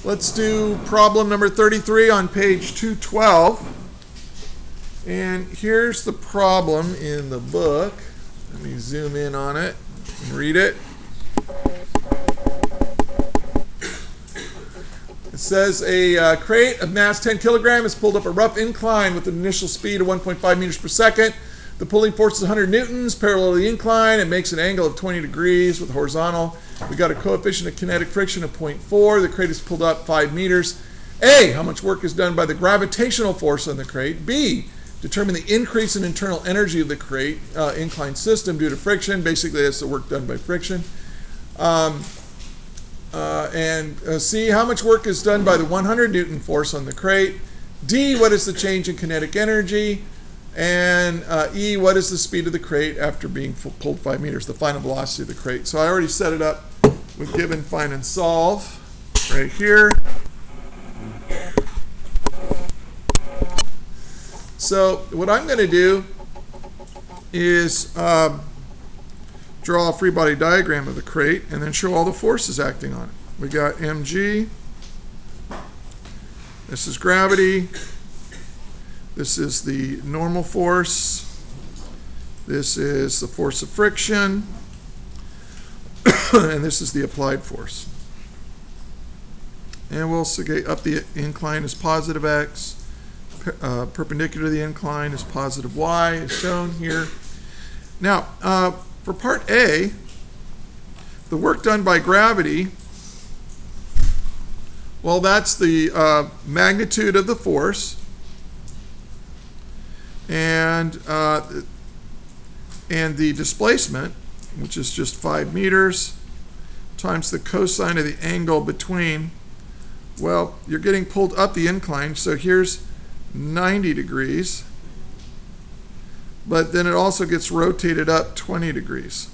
Let's do problem number 33 on page 212. And here's the problem in the book. Let me zoom in on it and read it. It says a crate of mass 10 kilograms is pulled up a rough incline with an initial speed of 1.5 meters per second. The pulling force is 100 newtons, parallel to the incline. It makes an angle of 20 degrees with horizontal. We got a coefficient of kinetic friction of 0.4. The crate is pulled up 5 meters. A, how much work is done by the gravitational force on the crate? B, determine the increase in internal energy of the crate incline system due to friction. Basically, that's the work done by friction. C, how much work is done by the 100 Newton force on the crate? D, what is the change in kinetic energy? And E, what is the speed of the crate after being pulled 5 meters, the final velocity of the crate? So I already set it up with given, find, and solve right here. So what I'm going to do is draw a free body diagram of the crate and then show all the forces acting on it. We got mg. This is gravity. This is the normal force. This is the force of friction. And this is the applied force. And we'll say up the incline is positive x. Perpendicular to the incline is positive y, as shown here. Now, for part A, the work done by gravity, well, that's the magnitude of the force. And the displacement, which is just 5 meters, times the cosine of the angle between. Well, you're getting pulled up the incline, so here's 90 degrees. But then it also gets rotated up 20 degrees.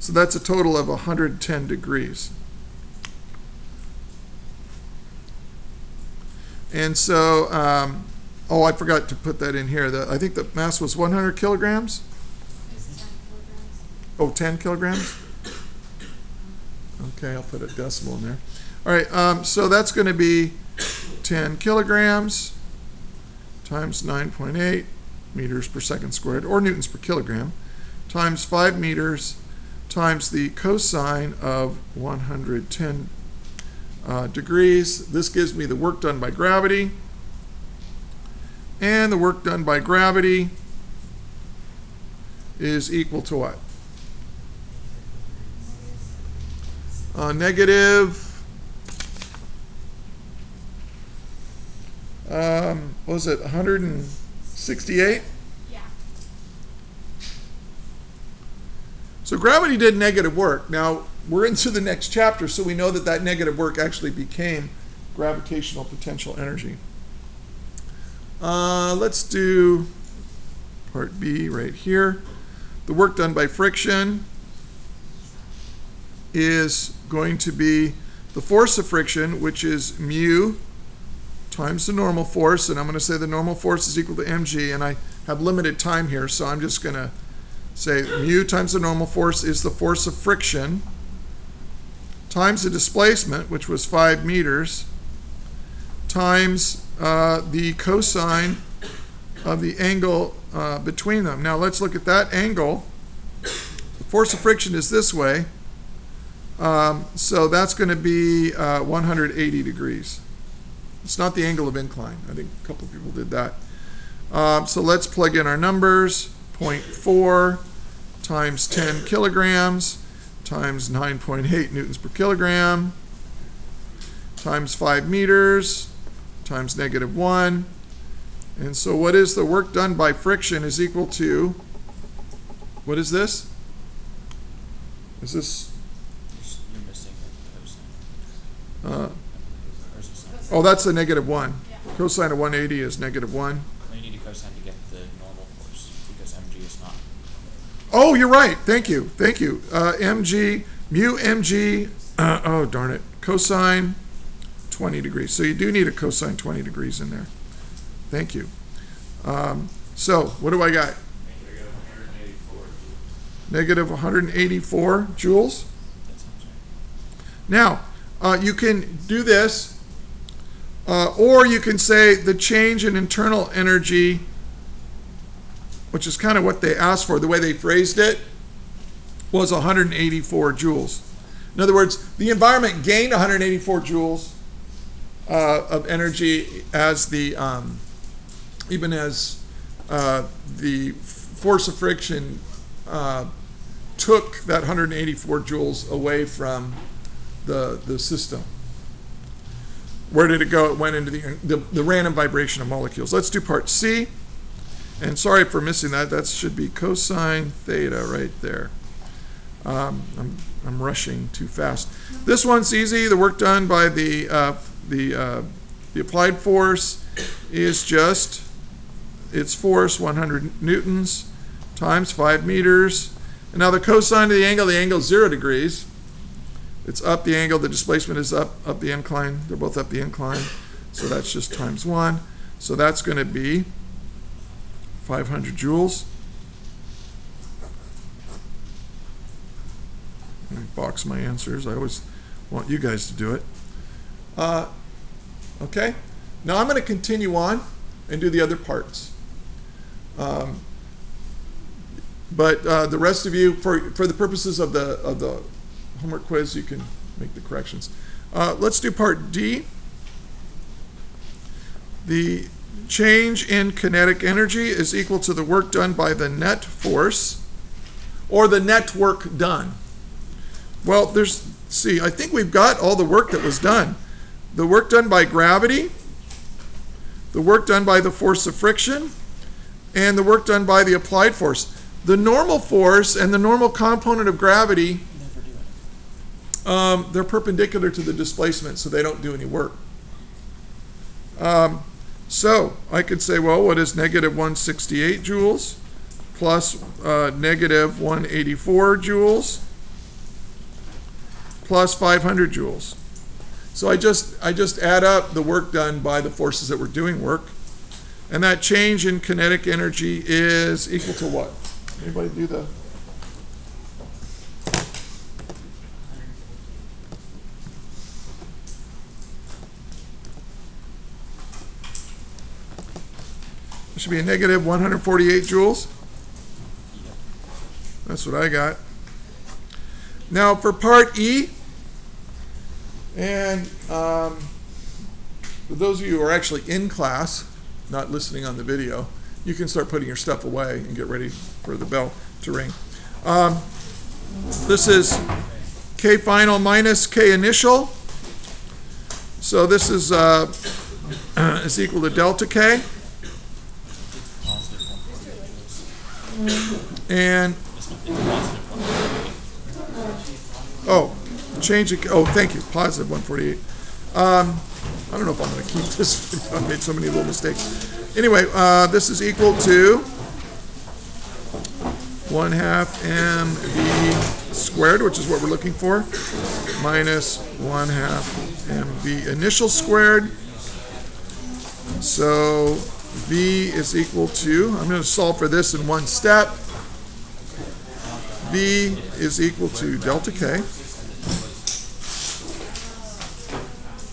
So that's a total of 110 degrees. And so, oh, I forgot to put that in here. I think the mass was 100 kilograms. It's 10 kilograms. Oh, 10 kilograms? Okay, I'll put a decimal in there. All right, so that's going to be 10 kilograms times 9.8 meters per second squared, or newtons per kilogram, times 5 meters times the cosine of 110 degrees. This gives me the work done by gravity. And the work done by gravity is equal to what? Negative, what was it, 168? Yeah. So gravity did negative work. Now, we're into the next chapter, so we know that that negative work actually became gravitational potential energy. Let's do part B right here. The work done by friction is going to be the force of friction, which is mu times the normal force, and I'm going to say the normal force is equal to mg, and I have limited time here, so I'm just going to say mu times the normal force is the force of friction times the displacement, which was 5 meters, times the cosine of the angle between them. Now let's look at that angle. The force of friction is this way, so that's going to be 180 degrees. It's not the angle of incline. I think a couple of people did that. So let's plug in our numbers. 0.4 times 10 kilograms times 9.8 newtons per kilogram times 5 meters times -1. And so what is the work done by friction is equal to, what is this? Is this? You're missing a cosine. Oh, that's the -1. Yeah. Cosine of 180 is -1. Well, you need a cosine to get the normal force because mg is not. Oh, you're right. Thank you. Thank you. Mg, mu mg, oh, darn it. Cosine 20 degrees. So you do need a cosine 20 degrees in there. Thank you. So what do I got? Negative 184. -184 joules. That sounds right. Now, you can do this Or you can say the change in internal energy, which is kind of what they asked for, the way they phrased it, was 184 joules. In other words, the environment gained 184 joules of energy as the even as the force of friction took that 184 joules away from the system. Where did it go? It went into the random vibration of molecules. Let's do part C. And sorry for missing that. That should be cosine theta right there. I'm rushing too fast. This one's easy. The work done by the applied force is just its force, 100 newtons, times 5 meters. And now the cosine of the angle is 0 degrees. It's up the angle, the displacement is up the incline. They're both up the incline. So that's just times 1. So that's going to be 500 joules. Let me box my answers. I always want you guys to do it. Okay. Now I'm going to continue on and do the other parts. But the rest of you, for the purposes of the homework quiz, you can make the corrections. Let's do part D. The change in kinetic energy is equal to the work done by the net force, or the net work done. Well, I think we've got all the work that was done. The work done by gravity, the work done by the force of friction, and the work done by the applied force. The normal force and the normal component of gravity, they're perpendicular to the displacement, so they don't do any work. So I could say, well, what is negative 168 joules plus negative 184 joules plus 500 joules? So I just add up the work done by the forces that were doing work, and that change in kinetic energy is equal to what? Anybody do the? It should be a negative 148 joules. That's what I got. Now for part E, and for those of you who are actually in class, not listening on the video, you can start putting your stuff away and get ready for the bell to ring. This is K final minus K initial. So this is equal to delta K. And change it. Oh, thank you. Positive 148. I don't know if I'm going to keep this video. I made so many little mistakes. Anyway, this is equal to 1/2 mv squared, which is what we're looking for, minus 1/2 mv initial squared. So V is equal to, I'm going to solve for this in one step. V is equal to delta K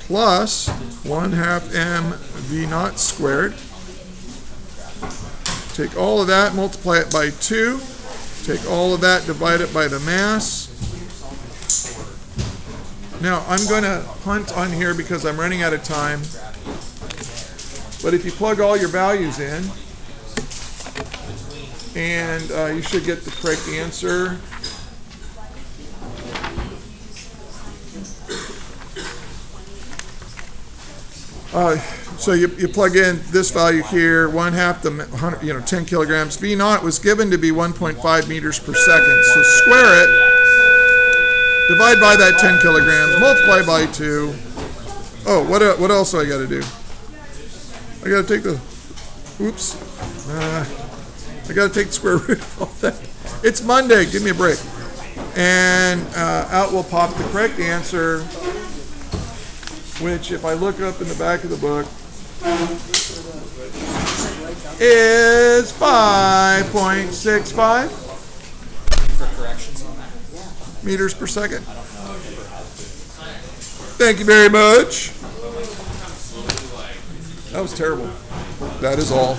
plus 1/2 mv naught squared. Take all of that, multiply it by 2. Take all of that, divide it by the mass. Now, I'm going to punt on here because I'm running out of time. But if you plug all your values in, and you should get the correct answer. So you plug in this value here, 1/2 the 10 kilograms. V naught was given to be 1.5 meters per second. So square it, divide by that 10 kilograms, multiply by 2. Oh, what else do I got to do? I got to take the, oops. I got to take the square root of all that. It's Monday. Give me a break. And out will pop the correct answer, which, if I look up in the back of the book, is 5.65 For corrections on that? meters per second. Thank you very much. That was terrible. That is all.